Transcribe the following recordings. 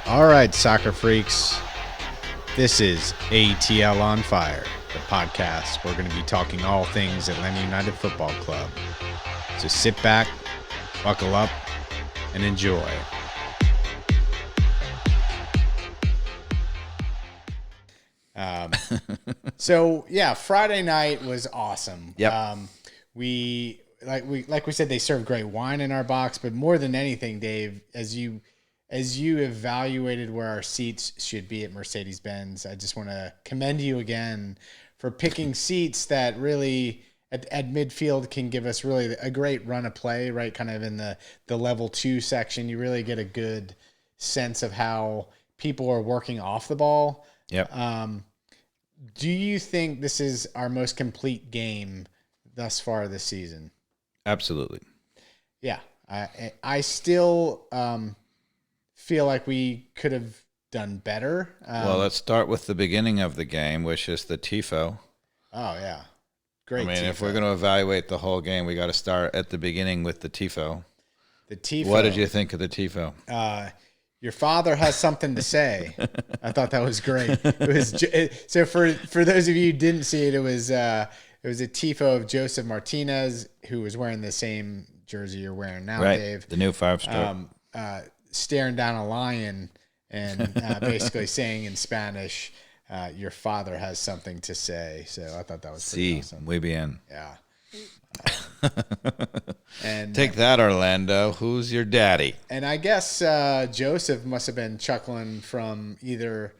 All right, soccer freaks. This is ATL On Fire, the podcast. We're going to be talking all things Atlanta United Football Club. So sit back, buckle up, and enjoy. Friday night was awesome. Yep. We said, they served great wine in our box, but more than anything, Dave, as you evaluated where our seats should be at Mercedes-Benz, I just want to commend you again for picking seats that really at midfield can give us really a great run of play, right? Kind of in the level 2 section. You really get a good sense of how people are working off the ball. Yep. Do you think this is our most complete game thus far this season? Absolutely. Yeah. I still feel like we could have done better. Well, let's start with the beginning of the game, which is the tifo. Oh, yeah. Great tifo. If we're going to evaluate the whole game, we got to start at the beginning with the tifo. The tifo. What did you think of the tifo? Your father has something to say. I thought that was great. So for those of you who didn't see it, it was a tifo of Joseph Martinez, who was wearing the same jersey you're wearing now, right. Dave. The new 5-star. Staring down a lion and basically saying in Spanish, your father has something to say. So I thought that was pretty awesome. Muy bien. Yeah. And take that, Orlando. Who's your daddy? And I guess Joseph must have been chuckling from either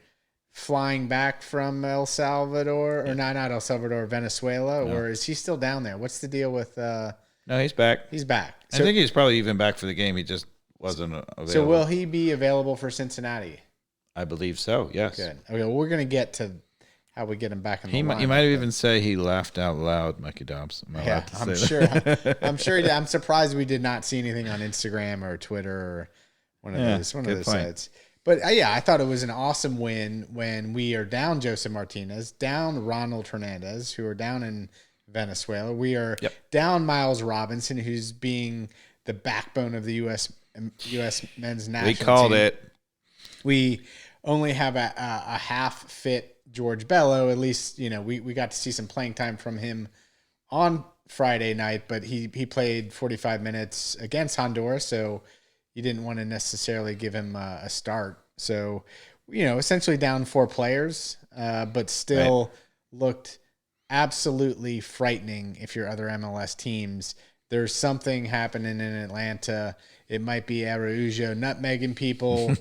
flying back from El Salvador, or not El Salvador, Venezuela, or is he still down there? What's the deal with? No, he's back. He's back. I think he's probably even back for the game. He just wasn't available. So will he be available for Cincinnati? I believe so. Yes. Good. Okay, well, we're gonna get to how we get him back in the line. You might even say he laughed out loud, Mikey Dobbs. I'm sure. I'm sure. I'm surprised we did not see anything on Instagram or Twitter or one of those sites. But I thought it was an awesome win when we are down Joseph Martinez, down Ronald Hernandez, who are down in Venezuela. We are down Miles Robinson, who's being the backbone of the U.S. men's national team. We called it. We only have a half fit George Bello. At least, we got to see some playing time from him on Friday night, but he played 45 minutes against Honduras, so you didn't want to necessarily give him a start. So, essentially down 4 players, but still looked absolutely frightening if you're other MLS teams. There's something happening in Atlanta. It might be Araujo nutmegging people.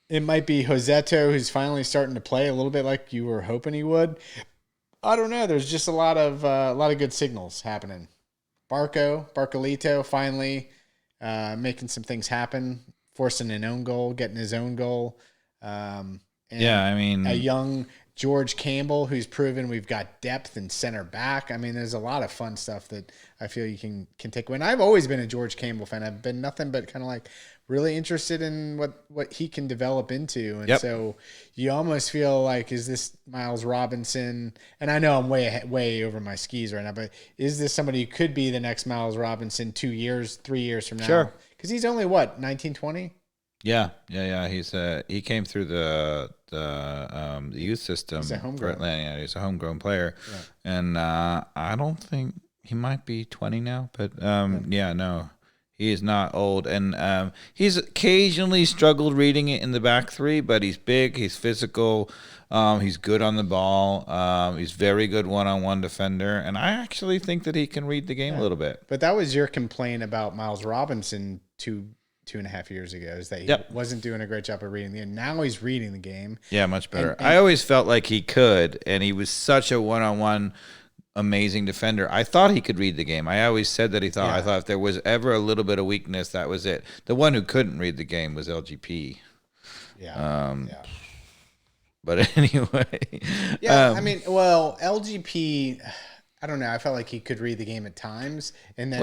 It might be Joseto, who's finally starting to play a little bit like you were hoping he would. I don't know. There's just a lot of good signals happening. Barcolito finally making some things happen, forcing an own goal, getting his own goal. A young George Campbell, who's proven we've got depth and center back. I mean, there's a lot of fun stuff that I feel you can take away. And I've always been a George Campbell fan. I've been nothing but kind of like really interested in what he can develop into. And so you almost feel like, is this Miles Robinson? And I know I'm way over my skis right now, but is this somebody who could be the next Miles Robinson 2 years, 3 years from now? Sure. Because he's only, 19, 20? Yeah. He came through the youth system for Atlanta. He's a homegrown player, and I don't think he might be 20 now. But no, he is not old, and he's occasionally struggled reading it in the back 3. But he's big, he's physical, he's good on the ball. He's very good one-on-one defender, and I actually think that he can read the game a little bit. But that was your complaint about Miles Robinson 2.5 years ago, is that he wasn't doing a great job of reading the game. Now he's reading the game. Yeah, much better. And I always felt like he could, and he was such a one-on-one amazing defender. I thought he could read the game. I always said that I thought if there was ever a little bit of weakness, that was it. The one who couldn't read the game was LGP. But anyway. LGP, I don't know. I felt like he could read the game at times, and then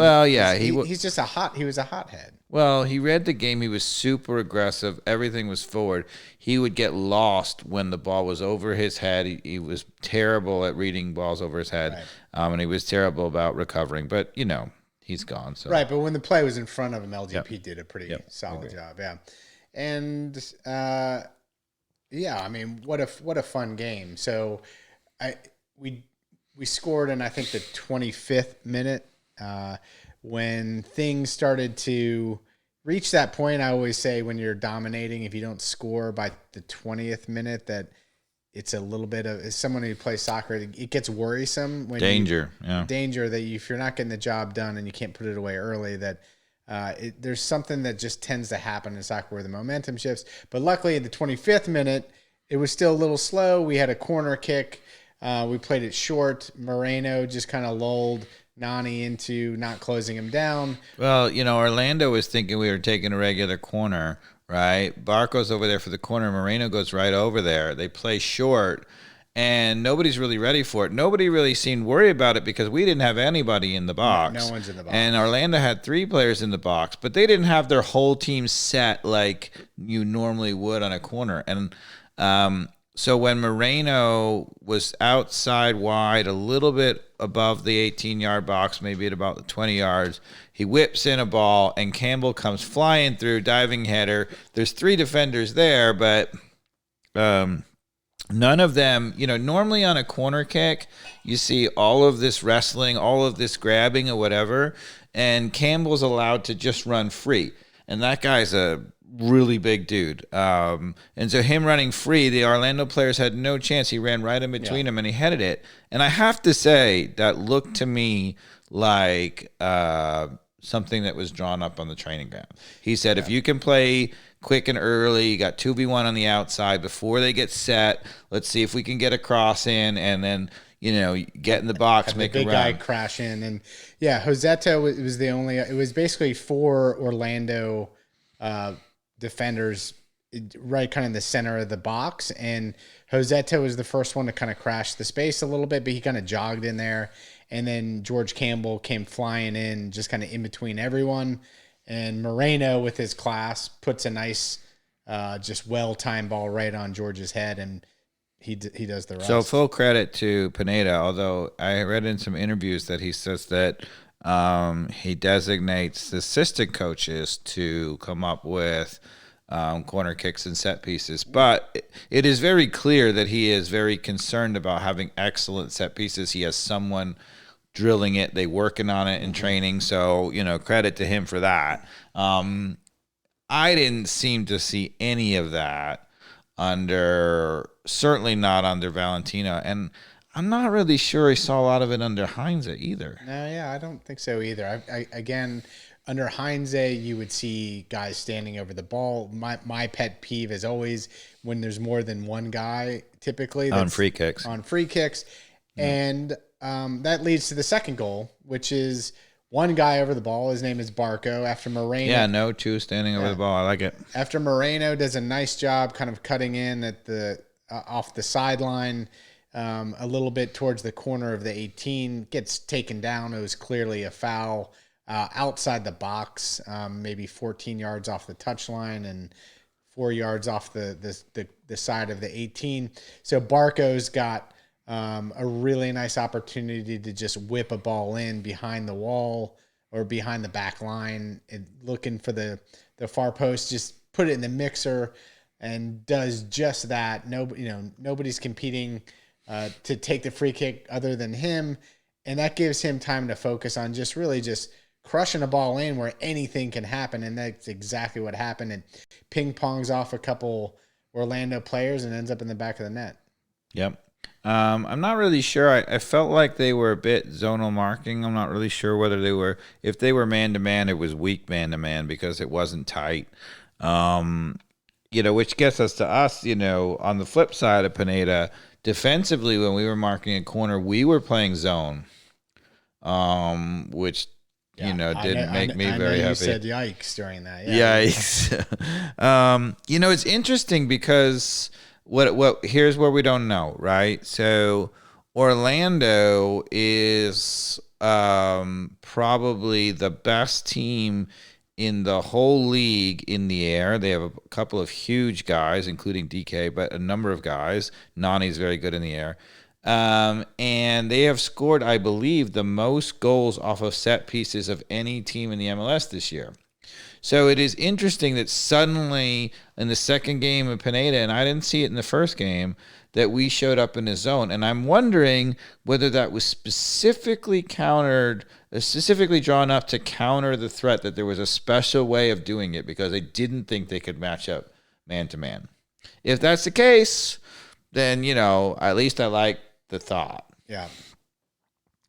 he's just he was a hothead. Well, he read the game. He was super aggressive. Everything was forward. He would get lost when the ball was over his head. He was terrible at reading balls over his head, and he was terrible about recovering. But he's gone. So right, but when the play was in front of him, LGP did a pretty solid job. Yeah. And yeah, I mean, what a fun game. So we scored in, I think, the 25th minute, when things started to reach that point. I always say when you're dominating, if you don't score by the 20th minute, that it's a little bit of, as someone who plays soccer, it gets worrisome when danger that if you're not getting the job done and you can't put it away early, that there's something that just tends to happen in soccer where the momentum shifts. But luckily at the 25th minute, it was still a little slow. We had a corner kick. We played it short. Moreno just kind of lulled Nani into not closing him down. Well, Orlando was thinking we were taking a regular corner, right? Barco's over there for the corner. Moreno goes right over there. They play short, and nobody's really ready for it. Nobody really seemed worried about it because we didn't have anybody in the box. No one's in the box. And Orlando had 3 players in the box, but they didn't have their whole team set like you normally would on a corner. And so when Moreno was outside wide, a little bit above the 18-yard box, maybe at about the 20 yards, he whips in a ball, and Campbell comes flying through, diving header. There's 3 defenders there, but none of them, normally on a corner kick, you see all of this wrestling, all of this grabbing or whatever, and Campbell's allowed to just run free. And that guy's a really big dude. And so him running free, the Orlando players had no chance. He ran right in between them and he headed it. And I have to say that looked to me like something that was drawn up on the training ground. He said, if you can play quick and early, you got 2v1 on the outside before they get set. Let's see if we can get a cross in, and then get in the box, make a run. Big guy crash in. And Joseto was the only, it was basically 4 Orlando defenders right kind of in the center of the box, and Joseto was the first one to kind of crash the space a little bit, but he kind of jogged in there, and then George Campbell came flying in just kind of in between everyone, and Moreno with his class puts a nice just well-timed ball right on George's head, and he does the rest. So full credit to Pineda, although I read in some interviews that he says that he designates the assistant coaches to come up with corner kicks and set pieces. But it is very clear that he is very concerned about having excellent set pieces. He has someone drilling it. They working on it in training. So, credit to him for that. I didn't seem to see any of that certainly not under Valentino. And I'm not really sure I saw a lot of it under Heinze either. No, yeah, I don't think so either. Again, under Heinze, you would see guys standing over the ball. My pet peeve is always when there's more than one guy, typically. On free kicks. Yeah. And that leads to the second goal, which is one guy over the ball. His name is Barco. After Moreno. Yeah, no 2 standing over the ball. I like it. After Moreno does a nice job kind of cutting in at the off the sideline, a little bit towards the corner of the 18, gets taken down. It was clearly a foul outside the box, maybe 14 yards off the touchline and 4 yards off the side of the 18. So Barco's got a really nice opportunity to just whip a ball in behind the wall or behind the back line and looking for the far post, just put it in the mixer, and does just that. Nobody's competing to take the free kick other than him, and that gives him time to focus on just crushing a ball in where anything can happen, and that's exactly what happened. And ping-pongs off a couple Orlando players and ends up in the back of the net. Yep. I'm not really sure. I felt like they were a bit zonal marking. I'm not really sure whether if they were man-to-man, it was weak man-to-man because it wasn't tight. Which gets us to us, on the flip side of Pineda, defensively, when we were marking a corner, we were playing zone, which, didn't make me very happy. You said yikes during that. Yeah. Yikes. It's interesting because here's where we don't know, right? So Orlando is probably the best team in the whole league in the air. They have a couple of huge guys, including DK, but a number of guys. Nani's very good in the air. And they have scored, I believe, the most goals off of set pieces of any team in the MLS this year. So it is interesting that suddenly in the second game of Pineda, and I didn't see it in the first game, that we showed up in his zone. And I'm wondering whether that was specifically drawn up to counter the threat, that there was a special way of doing it because they didn't think they could match up man-to-man. If that's the case, then, at least I like the thought. Yeah.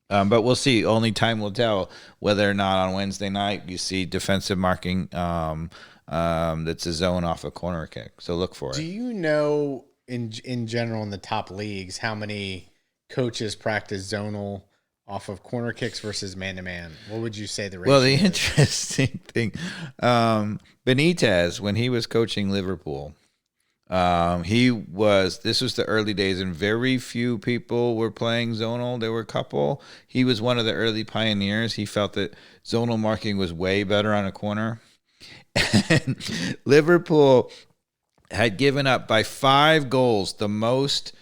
But we'll see. Only time will tell whether or not on Wednesday night you see defensive marking that's a zone off a corner kick. So look for it. Do you know, in general in the top leagues, how many coaches practice zonal off of corner kicks versus man-to-man? What would you say the ratio Well, the is? interesting thing, Benitez, when he was coaching Liverpool, this was the early days and very few people were playing zonal. There were a couple. He was one of the early pioneers. He felt that zonal marking was way better on a corner. And Liverpool had given up by 5 goals, the most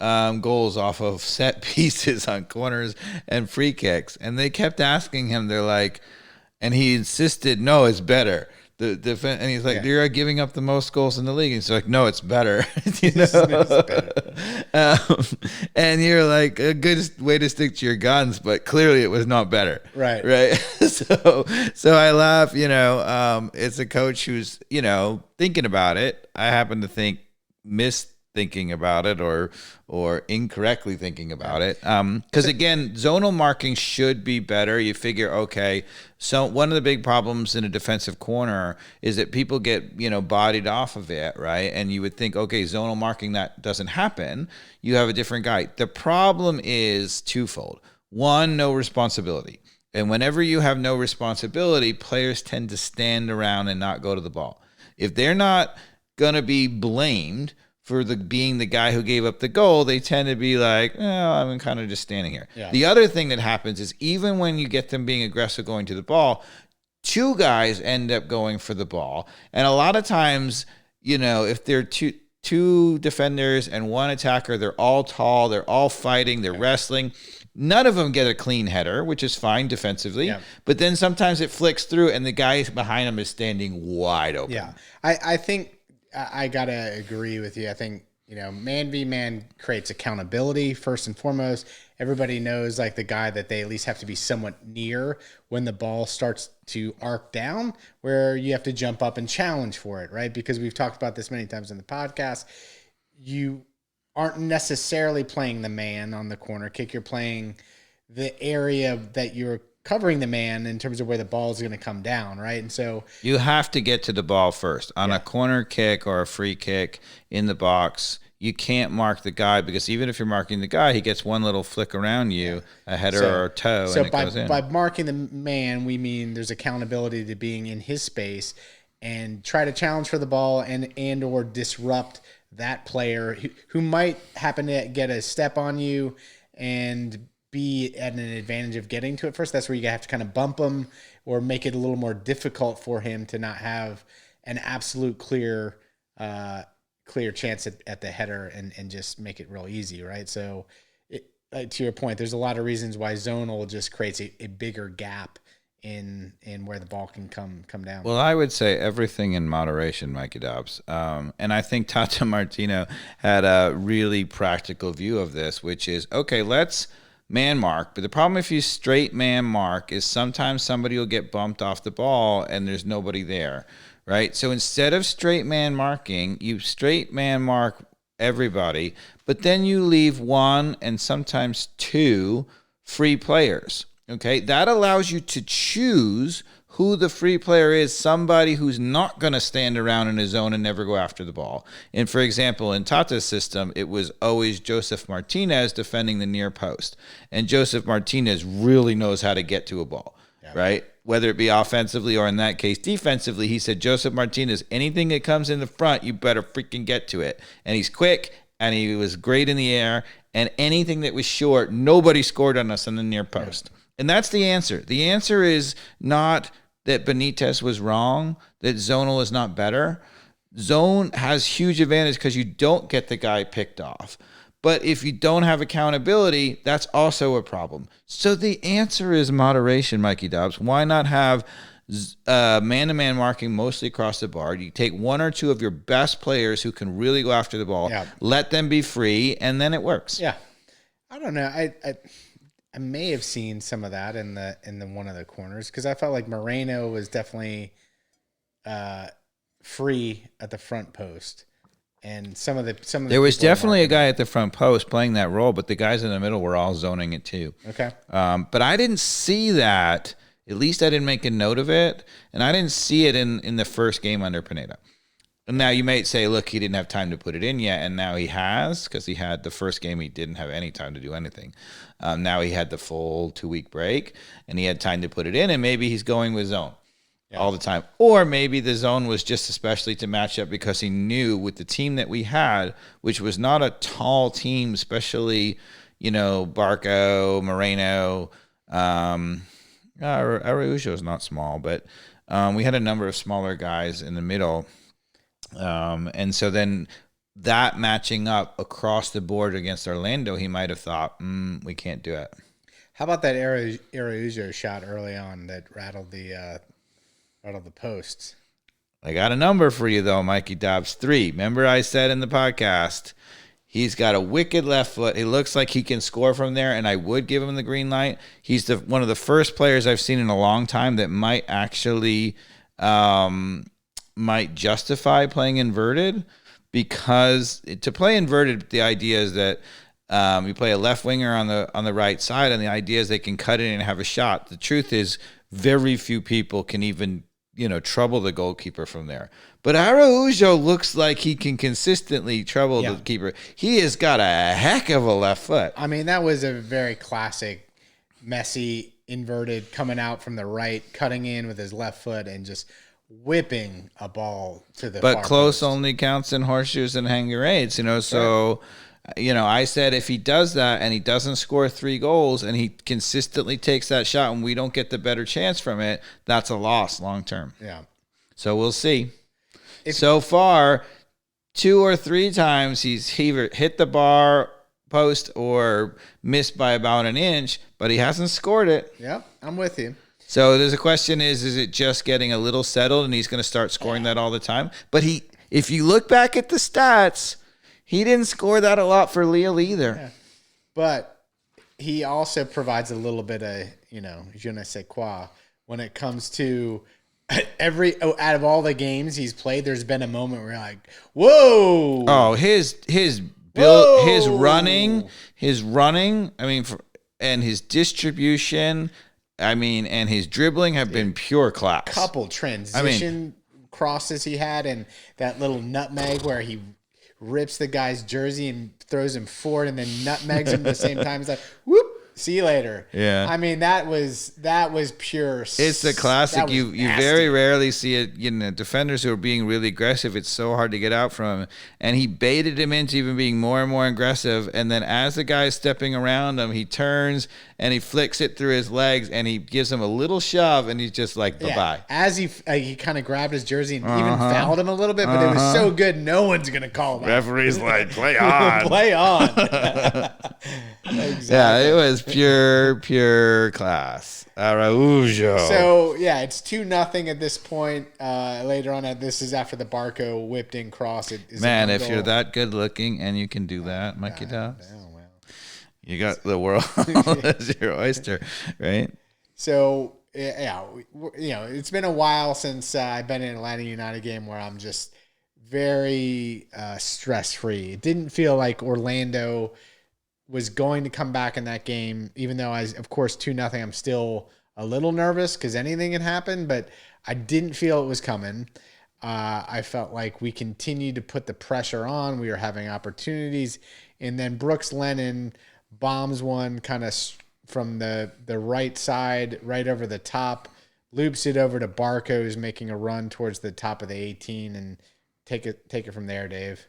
goals off of set pieces on corners and free kicks. And they kept asking him, and he insisted, no, it's better. And he's like, you're giving up the most goals in the league. And he's like, no, it's better. It's better. And you're like, a good way to stick to your guns, but clearly it was not better. Right. So I laugh, it's a coach who's, thinking about it. I happen to think thinking about it or incorrectly thinking about it. Because again, zonal marking should be better. You figure, okay, so one of the big problems in a defensive corner is that people get, bodied off of it, right? And you would think, okay, zonal marking, that doesn't happen. You have a different guy. The problem is twofold. One, no responsibility. And whenever you have no responsibility, players tend to stand around and not go to the ball. If they're not going to be blamed for being the guy who gave up the goal, they tend to be like, I'm kind of just standing here. Yeah. The other thing that happens is even when you get them being aggressive going to the ball, 2 guys end up going for the ball. And a lot of times, if they're two defenders and 1 attacker, they're all tall, they're all fighting, they're wrestling. None of them get a clean header, which is fine defensively. Yeah. But then sometimes it flicks through and the guy behind him is standing wide open. Yeah, I think I got to agree with you. I think, man v man creates accountability first and foremost. Everybody knows the guy that they at least have to be somewhat near when the ball starts to arc down, where you have to jump up and challenge for it, right? Because we've talked about this many times in the podcast. You aren't necessarily playing the man on the corner kick. You're playing the area that you're covering the man in terms of where the ball is going to come down, right? And so you have to get to the ball first. On a corner kick or a free kick in the box, you can't mark the guy, because even if you're marking the guy, he gets one little flick around you, a header or a toe, and it goes in. By marking the man, we mean there's accountability to being in his space and try to challenge for the ball and or disrupt that player who might happen to get a step on you and be at an advantage of getting to it first. That's where you have to kind of bump him or make it a little more difficult for him to not have an absolute clear chance at the header and just make it real easy, right? So to your point, there's a lot of reasons why zonal just creates a bigger gap in where the ball can come down. Well, I would say everything in moderation, Mikey Dobbs. And I think Tata Martino had a really practical view of this, which is, okay, let's man mark. But the problem if you straight man mark is sometimes somebody will get bumped off the ball and there's nobody there, right? So instead of straight man marking, you straight man mark everybody, but then you leave 1 and sometimes 2 free players, okay? That allows you to choose who the free player is, somebody who's not going to stand around in his zone and never go after the ball. And for example, in Tata's system, it was always Joseph Martinez defending the near post. And Joseph Martinez really knows how to get to a ball, right? Whether it be offensively or in that case, defensively, he said, Joseph Martinez, anything that comes in the front, you better freaking get to it. And he's quick and he was great in the air. And anything that was short, nobody scored on us on the near post. And that's the answer. The answer is not that Benitez was wrong, that zonal is not better. Zone has huge advantage because you don't get the guy picked off. But if you don't have accountability, that's also a problem. So the answer is moderation, Mikey Dobbs. Why not have man-to-man marking mostly across the board. You take one or two of your best players who can really go after the ball, let them be free, and then it works. Yeah. I don't know. I may have seen some of that in the one of the corners, because I felt like Moreno was definitely free at the front post, and some of the there was definitely a guy at the front post playing that role, but the guys in the middle were all zoning it too. Okay. But I didn't see that. At least I didn't make a note of it, and I didn't see it in the first game under Pineda. And now you might say, look, he didn't have time to put it in yet, and now he has, because he had the first game he didn't have any time to do anything. Now he had the full 2-week break, and he had time to put it in, and maybe he's going with zone all the time. Or maybe the zone was just especially to match up because he knew with the team that we had, which was not a tall team, especially, Barco, Moreno, Araujo is not small, but we had a number of smaller guys in the middle. And so then that matching up across the board against Orlando, he might have thought, we can't do it. How about that Araujo shot early on that rattled the posts? I got a number for you, though, Mikey Dobbs. 3. Remember I said in the podcast, he's got a wicked left foot. He looks like he can score from there, and I would give him the green light. He's one of the first players I've seen in a long time that might actually might justify playing inverted, because to play inverted, the idea is that you play a left winger on the right side, and the idea is they can cut in and have a shot. The truth is, very few people can even trouble the goalkeeper from there. But Araujo looks like he can consistently trouble the keeper. He has got a heck of a left foot. I mean, that was a very classic Messi inverted, coming out from the right, cutting in with his left foot, and just whipping a ball to the but far close post. Only counts in horseshoes and hanger-aids, so I said if he does that and he doesn't score 3 goals and he consistently takes that shot and we don't get the better chance from it, that's a loss long term. So we'll see. So far 2 or 3 times he's either hit the bar post or missed by about an inch, but he hasn't scored it. I'm with you. So there's a question is it just getting a little settled and he's going to start scoring that all the time? But if you look back at the stats, he didn't score that a lot for Lille either. But he also provides a little bit of, je ne sais quoi, when it comes to out of all the games he's played, there's been a moment where you're like, whoa. Oh, his build, his running, and his distribution, and his dribbling have been pure class. Couple transition crosses he had, and that little nutmeg where he rips the guy's jersey and throws him forward and then nutmegs him at the same time. It's like, whoop, see you later. Yeah. That was pure. It's the classic. You very rarely see it. Defenders who are being really aggressive, it's so hard to get out from him. And he baited him into even being more and more aggressive. And then as the guy's stepping around him, he turns and he flicks it through his legs and he gives him a little shove and he's just like, bye-bye. As he kind of grabbed his jersey and even fouled him a little bit, but it was so good, no one's going to call him. Referee's like, play on. Play on. Exactly. Yeah, it was pure class. Araujo. So, it's 2-0 at this point. Later on, this is after the Barco whipped in cross. Man, if you're that good looking and you can do that, Mikey Dobbs. You got the world as your oyster, right? So, it's been a while since I've been in an Atlanta United game where I'm just very stress-free. It didn't feel like Orlando was going to come back in that game, even though, of course, 2-0, I'm still a little nervous because anything can happen, but I didn't feel it was coming. I felt like we continued to put the pressure on. We were having opportunities, and then Brooks Lennon bombs one kind of from the right side, right over the top, loops it over to Barco, who's making a run towards the top of the 18, and take it from there, Dave.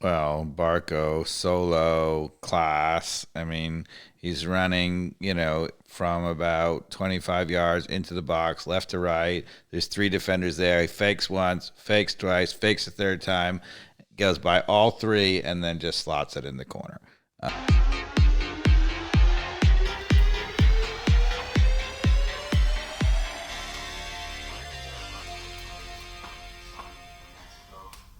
Well, Barco, solo, class. He's running, from about 25 yards into the box, left to right. There's 3 defenders there. He fakes once, fakes twice, fakes a third time, goes by all 3, and then just slots it in the corner.